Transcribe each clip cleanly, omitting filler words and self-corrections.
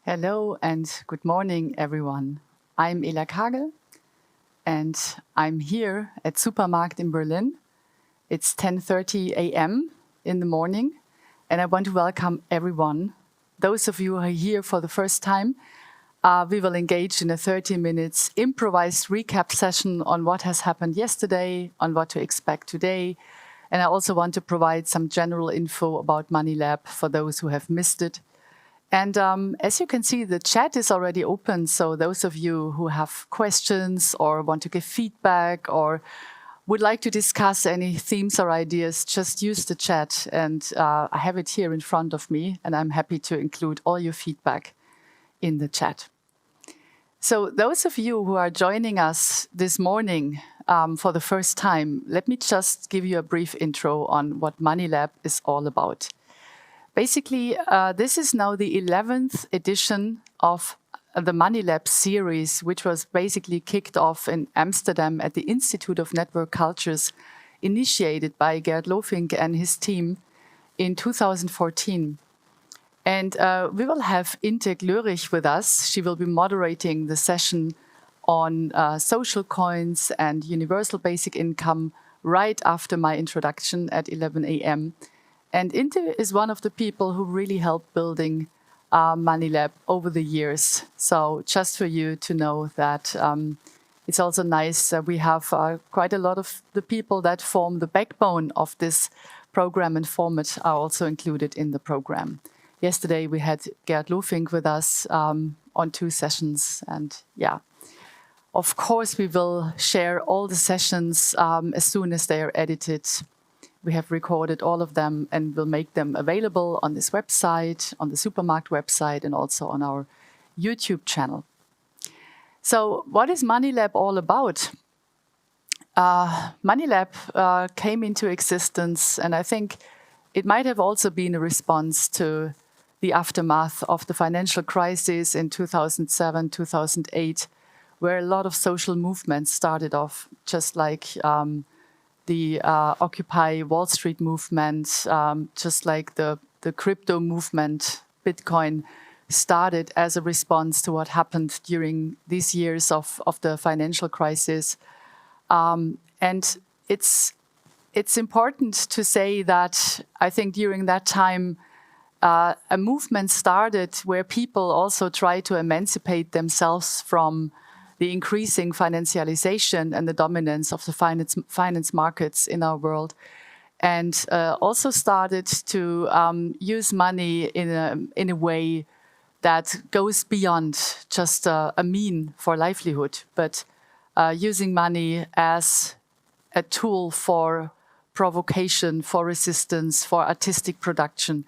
Hello and good morning, everyone. I'm Ela Kagel, and I'm here at Supermarkt in Berlin. It's 10:30 a.m. in the morning, and I want to welcome everyone. Those of you who are here for the first time, we will engage in a 30 minutes improvised recap session on what has happened yesterday, on what to expect today. And I also want to provide some general info about MoneyLab for those who have missed it. And as you can see, the chat is already open. So those of you who have questions or want to give feedback or would like to discuss any themes or ideas, just use the chat. And I have it here in front of me, and I'm happy to include all your feedback in the chat. So those of you who are joining us this morning for the first time, let me just give you a brief intro on what MoneyLab is all about. Basically, this is now the 11th edition of the MoneyLab series, which was basically kicked off in Amsterdam at the Institute of Network Cultures, initiated by Gerd Lofink and his team in 2014. And we will have Integ Löhrich with us. She will be moderating the session on social coins and universal basic income right after my introduction at 11 a.m. And Inte is one of the people who really helped building MoneyLab over the years. So just for you to know that it's also nice that we have quite a lot of the people that form the backbone of this program and format are also included in the program. Yesterday we had Gerd Lofink with us on 2 sessions. And yeah, of course we will share all the sessions as soon as they are edited. We have recorded all of them and will make them available on this website, on the Supermarkt website, and also on our YouTube channel. So what is MoneyLab all about? MoneyLab came into existence, and I think it might have also been a response to the aftermath of the financial crisis in 2007, 2008, where a lot of social movements started off, just like the Occupy Wall Street movement, just like the crypto movement, Bitcoin, started as a response to what happened during these years of the financial crisis. And it's important to say that I think during that time, a movement started where people also try to emancipate themselves from the increasing financialization and the dominance of the finance markets in our world, and also started to use money in a way that goes beyond just a mean for livelihood, but using money as a tool for provocation, for resistance, for artistic production,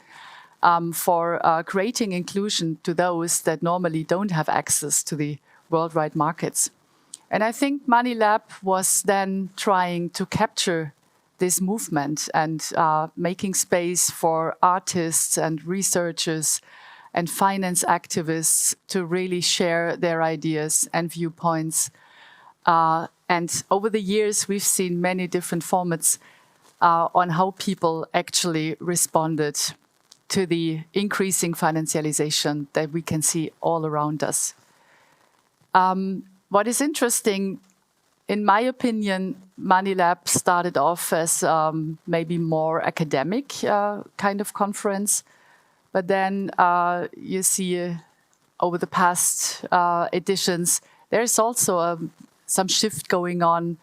for creating inclusion to those that normally don't have access to the worldwide markets. And I think MoneyLab was then trying to capture this movement and making space for artists and researchers and finance activists to really share their ideas and viewpoints. And over the years, we've seen many different formats on how people actually responded to the increasing financialization that we can see all around us. What is interesting, in my opinion, MoneyLab started off as maybe more academic kind of conference. But then you see over the past editions, there's also some shift going on,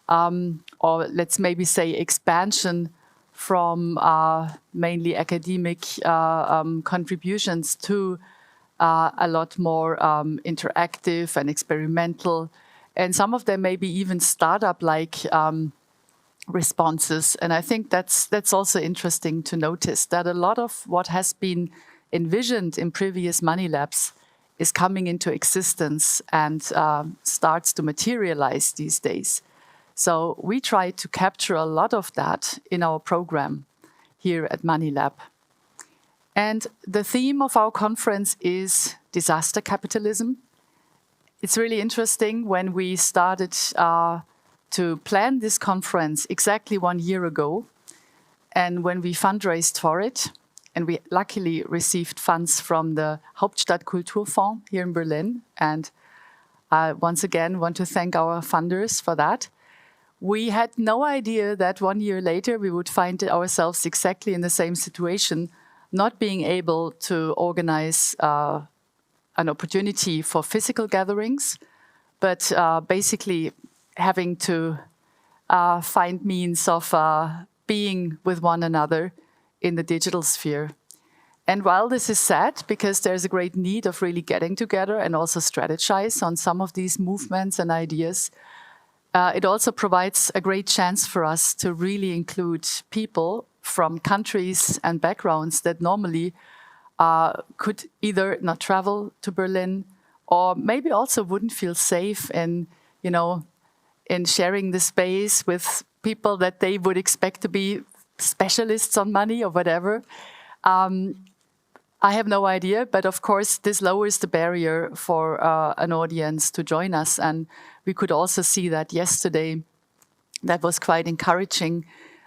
or let's maybe say expansion from mainly academic contributions to a lot more interactive and experimental, and some of them maybe even startup-like responses. And I think that's also interesting to notice that a lot of what has been envisioned in previous MoneyLabs is coming into existence and starts to materialize these days. So we try to capture a lot of that in our program here at MoneyLab. And the theme of our conference is disaster capitalism. It's really interesting when we started to plan this conference exactly 1 year ago, and when we fundraised for it, and we luckily received funds from the Hauptstadt Kulturfonds here in Berlin. And I once again want to thank our funders for that. We had no idea that 1 year later we would find ourselves exactly in the same situation, not being able to organize an opportunity for physical gatherings, but basically having to find means of being with one another in the digital sphere. And while this is sad, because there's a great need of really getting together and also strategize on some of these movements and ideas, it also provides a great chance for us to really include people from countries and backgrounds that normally could either not travel to Berlin or maybe also wouldn't feel safe in, in sharing the space with people that they would expect to be specialists on money or whatever. I have no idea, but of course this lowers the barrier for an audience to join us. And we could also see that yesterday. That was quite encouraging,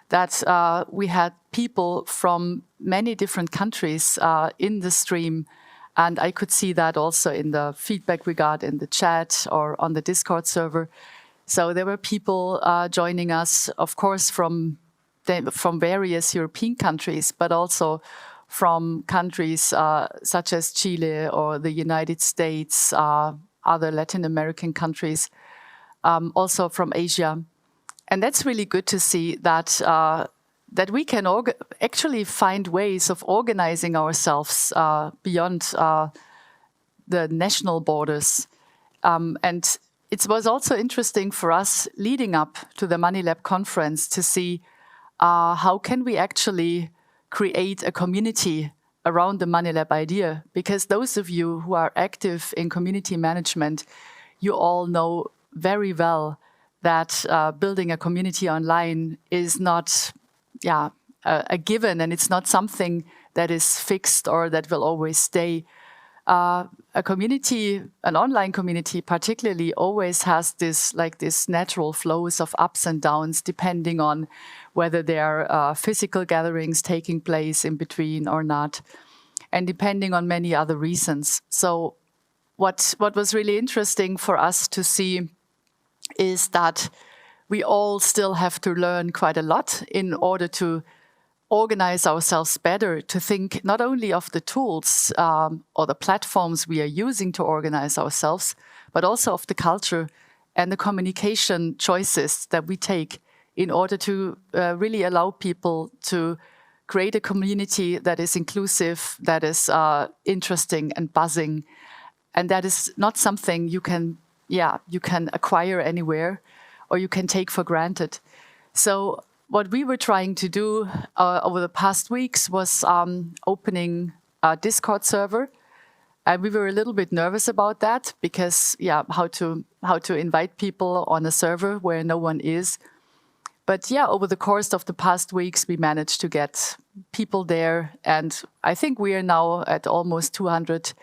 that we had people from many different countries in the stream. And I could see that also in the feedback we got in the chat or on the Discord server. So there were people joining us, of course, from various European countries, but also from countries such as Chile or the United States, other Latin American countries, also from Asia. And that's really good to see that that we can actually find ways of organizing ourselves beyond the national borders. And it was also interesting for us leading up to the MoneyLab conference to see how can we actually create a community around the MoneyLab idea. Because those of you who are active in community management, you all know very well that building a community online is not a given, and it's not something that is fixed or that will always stay. A community, an online community particularly, always has this natural flows of ups and downs depending on whether there are physical gatherings taking place in between or not, and depending on many other reasons. So what was really interesting for us to see is that we all still have to learn quite a lot in order to organize ourselves better, to think not only of the tools or the platforms we are using to organize ourselves, but also of the culture and the communication choices that we take in order to really allow people to create a community that is inclusive, that is interesting and buzzing. And that is not something you can acquire anywhere or you can take for granted. So what we were trying to do over the past weeks was opening a Discord server. And we were a little bit nervous about that because, how to invite people on a server where no one is. But over the course of the past weeks, we managed to get people there. And I think we are now at almost 200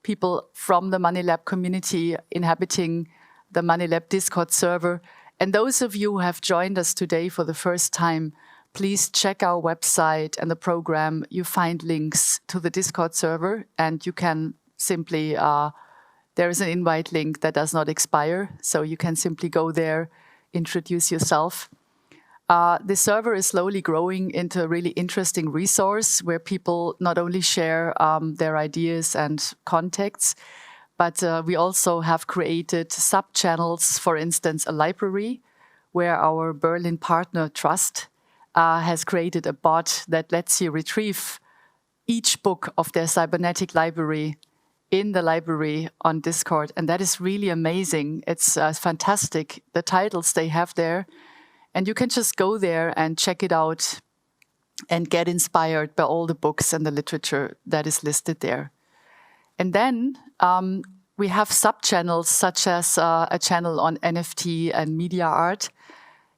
people from the MoneyLab community inhabiting the MoneyLab Discord server. And those of you who have joined us today for the first time, please check our website and the program. You find links to the Discord server, and you can simply, there is an invite link that does not expire, so you can simply go there, introduce yourself. The server is slowly growing into a really interesting resource where people not only share their ideas and contacts, but we also have created sub-channels, for instance, a library where our Berlin partner Trust has created a bot that lets you retrieve each book of their cybernetic library in the library on Discord. And that is really amazing. It's fantastic, the titles they have there. And you can just go there and check it out and get inspired by all the books and the literature that is listed there. And then we have sub-channels such as a channel on NFT and media art.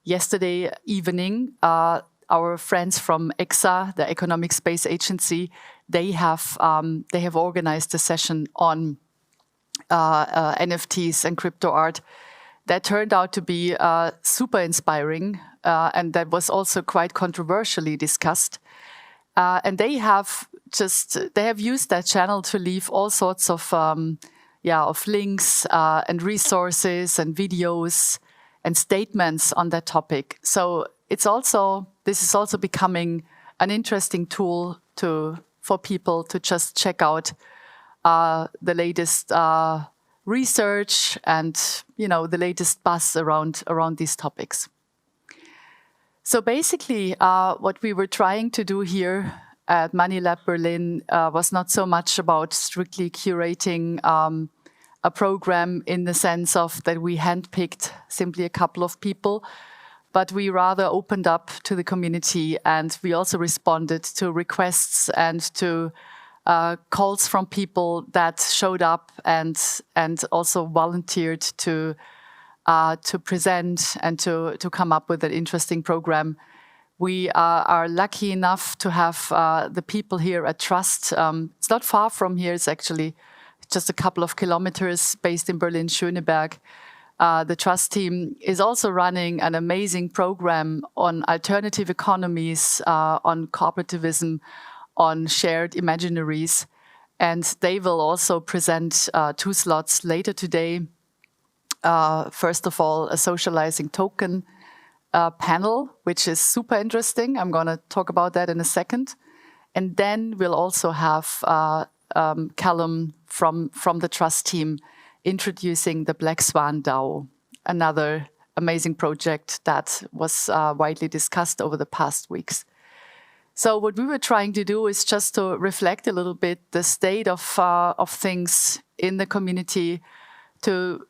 Yesterday evening, our friends from EXA, the Economic Space Agency, they have organized a session on NFTs and crypto art that turned out to be super inspiring, and that was also quite controversially discussed. And they have used that channel to leave all sorts of links and resources and videos and statements on that topic. So this is also becoming an interesting tool for people to just check out the latest research and the latest buzz around these topics. So basically, what we were trying to do here at MoneyLab Berlin was not so much about strictly curating a program in the sense of that we handpicked simply a couple of people, but we rather opened up to the community, and we also responded to requests and to calls from people that showed up and also volunteered to present and to come up with an interesting program. We are lucky enough to have the people here at Trust. It's not far from here. It's actually just a couple of kilometers, based in Berlin-Schöneberg. The Trust team is also running an amazing program on alternative economies, on cooperativism, on shared imaginaries. And they will also present 2 slots later today. First of all, a socializing token panel, which is super interesting. I'm going to talk about that in a second. And then we'll also have Callum from the Trust team introducing the Black Swan Dao, another amazing project that was widely discussed over the past weeks. So what we were trying to do is just to reflect a little bit the state of things in the community, to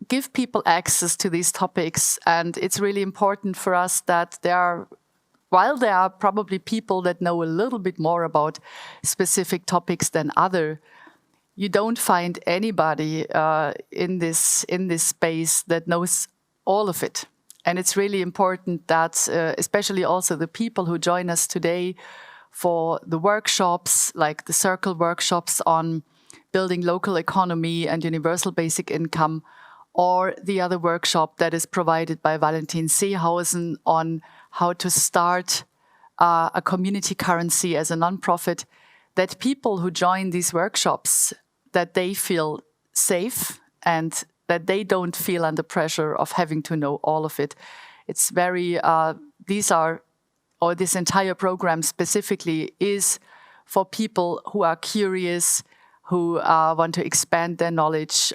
give people access to these topics. And it's really important for us that while there are probably people that know a little bit more about specific topics than other, you don't find anybody in this space that knows all of it. And it's really important that, especially also the people who join us today for the workshops, like the Circle workshops on building local economy and universal basic income, or the other workshop that is provided by Valentin Seehausen on how to start a community currency as a nonprofit, that people who join these workshops, that they feel safe and that they don't feel under pressure of having to know all of it. It's very, this entire program specifically is for people who are curious, who want to expand their knowledge.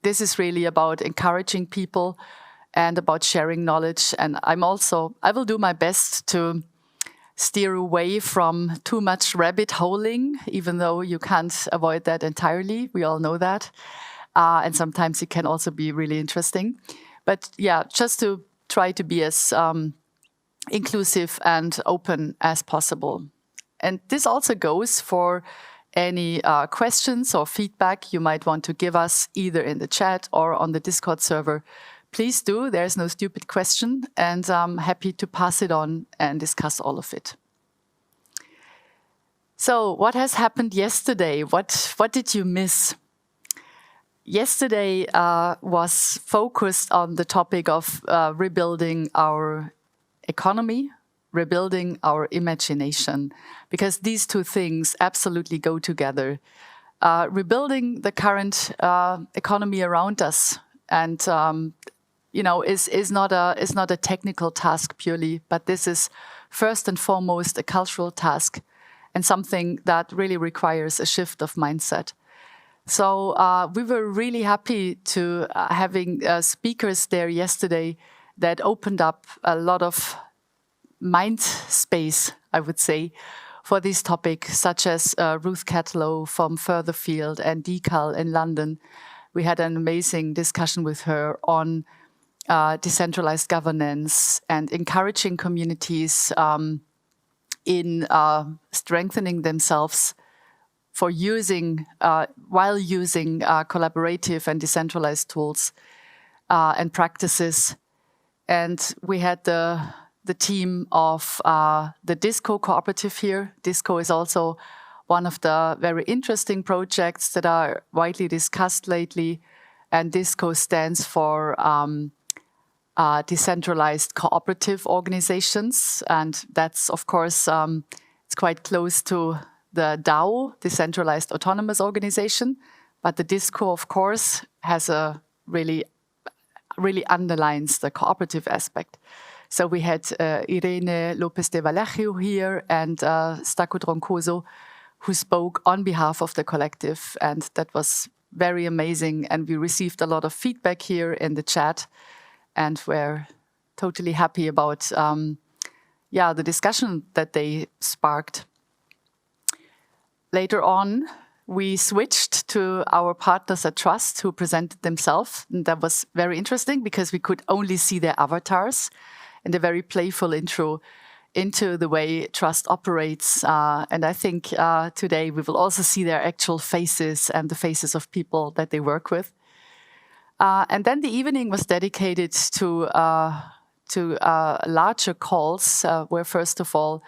This is really about encouraging people and about sharing knowledge. And I will do my best to steer away from too much rabbit holing, even though you can't avoid that entirely. We all know that. And sometimes it can also be really interesting. But yeah, just to try to be as inclusive and open as possible. And this also goes for any questions or feedback you might want to give us either in the chat or on the Discord server. Please do. There's no stupid question, and I'm happy to pass it on and discuss all of it. So what has happened yesterday? What did you miss? Yesterday was focused on the topic of rebuilding our economy, rebuilding our imagination, because these two things absolutely go together. Rebuilding the current economy around us, and is not a technical task purely, but this is first and foremost a cultural task, and something that really requires a shift of mindset. So we were really happy to having speakers there yesterday that opened up a lot of mind space, I would say, for this topic, such as Ruth Catlow from Furtherfield and Decal in London. We had an amazing discussion with her on decentralized governance and encouraging communities in strengthening themselves for while using collaborative and decentralized tools and practices. And we had the team of the Disco cooperative here. Disco is also one of the very interesting projects that are widely discussed lately. And Disco stands for decentralized cooperative organizations. And that's, of course, It's quite close to the DAO, Decentralized Autonomous Organization, but the DISCO, of course, has a really underlines the cooperative aspect. So we had Irene Lopez de Vallejo here and Stako Troncoso, who spoke on behalf of the collective, and that was very amazing. And we received a lot of feedback here in the chat, and we're totally happy about the discussion that they sparked. Later on, we switched to our partners at Trust, who presented themselves. And that was very interesting because we could only see their avatars and a very playful intro into the way Trust operates. And I think today we will also see their actual faces and the faces of people that they work with. And then the evening was dedicated to larger calls, where first of all,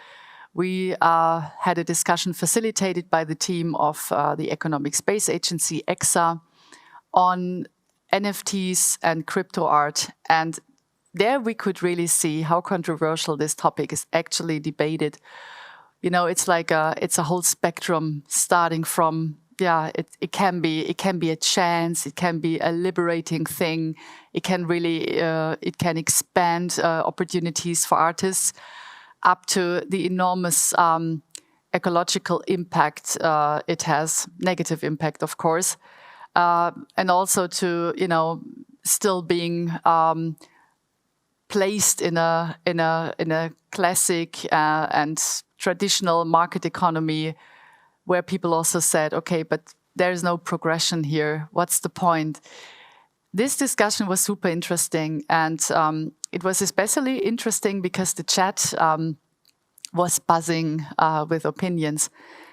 we had a discussion facilitated by the team of the Economic Space Agency, EXA, on NFTs and crypto art. And there we could really see how controversial this topic is actually debated. You know, it's like it's a whole spectrum starting from, it can be a chance, it can be a liberating thing, it can really, it can expand opportunities for artists, up to the enormous ecological impact it has, negative impact, of course, and also to, you know, still being placed in a classic and traditional market economy, where people also said, okay, but there's no progression here. What's the point? This discussion was super interesting, and it was especially interesting because the chat was buzzing with opinions.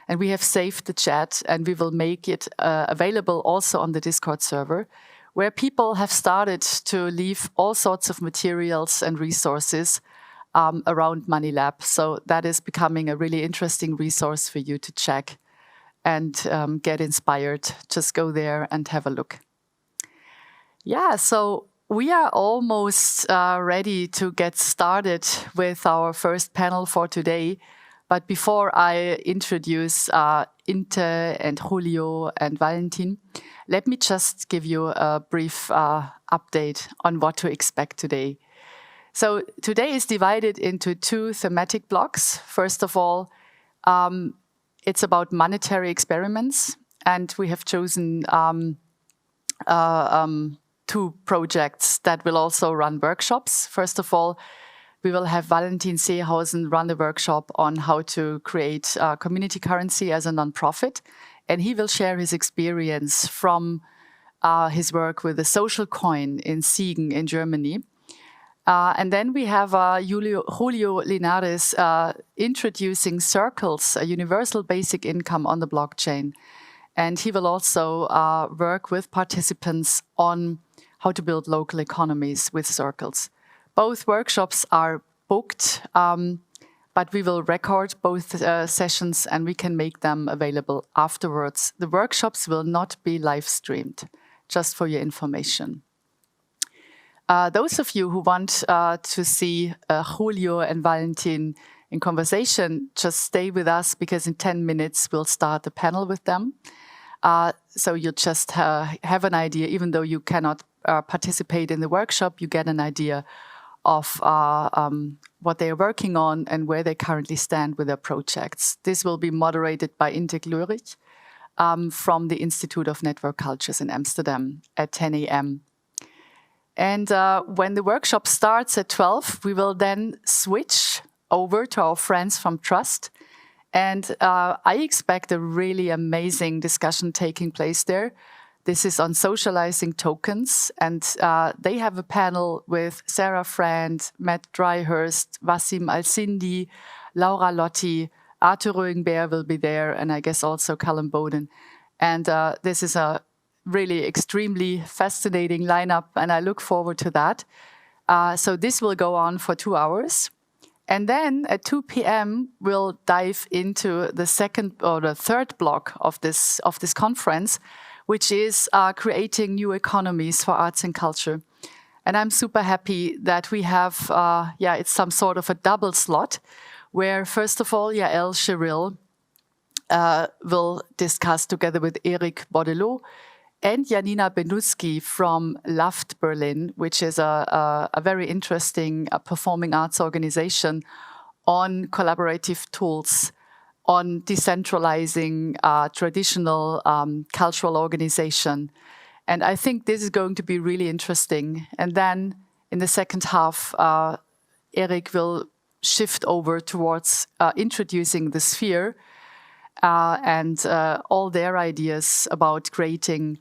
And we have saved the chat, and we will make it available also on the Discord server, where people have started to leave all sorts of materials and resources around MoneyLab. So that is becoming a really interesting resource for you to check and get inspired. Just go there and have a look. Yeah, so we are almost ready to get started with our first panel for today. But before I introduce Inte and Julio and Valentin, let me just give you a brief update on what to expect today. So today is divided into two thematic blocks. First of all, it's about monetary experiments, and we have chosen two projects that will also run workshops. First of all, we will have Valentin Seehausen run a workshop on how to create community currency as a nonprofit. And he will share his experience from his work with the social coin in Siegen in Germany. And then we have Julio Linares introducing Circles, a universal basic income on the blockchain. And he will also work with participants on how to build local economies with Circles. Both workshops are booked, but we will record both sessions and we can make them available afterwards. The workshops will not be live streamed, just for your information. Those of you who want to see Julio and Valentin in conversation, just stay with us, because in 10 minutes we'll start a panel with them. So you'll just have an idea, even though you cannot participate in the workshop, you get an idea of what they are working on and where they currently stand with their projects. This will be moderated by Inte Glurich from the Institute of Network Cultures in Amsterdam at 10 a.m. And when the workshop starts at 12, we will then switch over to our friends from Trust. And I expect a really amazing discussion taking place there. This is on socializing tokens, and they have a panel with Sarah Frand, Matt Dryhurst, Wassim Al-Sindi, Laura Lotti, Arthur Rögenbeer will be there, and I guess also Callum Bowden. And this is a really extremely fascinating lineup, and I look forward to that. So this will go on for 2 hours. And then at 2 p.m., we'll dive into the second or the third block of this conference, which is creating new economies for arts and culture. And I'm super happy that we have, it's some sort of a double slot, where first of all, Yael Sherrill will discuss together with Eric Baudelot and Janina Benutzky from LAFT Berlin, which is a very interesting performing arts organization, on collaborative tools, on decentralizing traditional cultural organization. And I think this is going to be really interesting. And then in the second half, Eric will shift over towards introducing the sphere and all their ideas about creating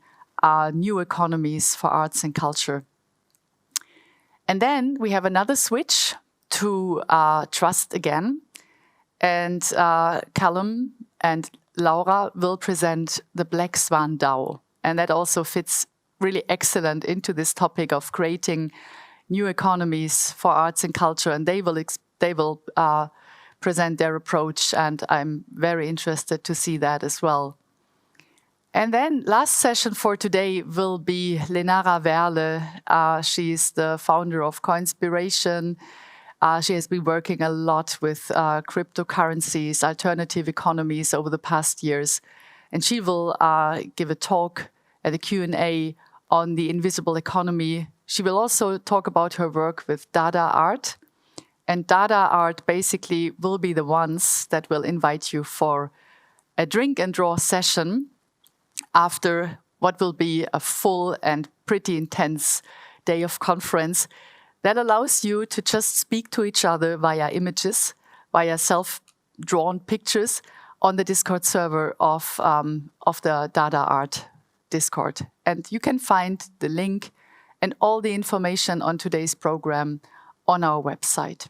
new economies for arts and culture. And then we have another switch to trust again. And Callum and Laura will present the Black Swan Dao. And that also fits really excellent into this topic of creating new economies for arts and culture. And they will present their approach. And I'm very interested to see that as well. And then last session for today will be Lenara Werle. She's the founder of Coinspiration. She has been working a lot with cryptocurrencies, alternative economies over the past years. And she will give a talk at a Q&A on the invisible economy. She will also talk about her work with Dada Art. And Dada Art basically will be the ones that will invite you for a drink and draw session after what will be a full and pretty intense day of conference that allows you to just speak to each other via images, via self-drawn pictures on the Discord server of the Dada Art Discord. And you can find the link and all the information on today's program on our website.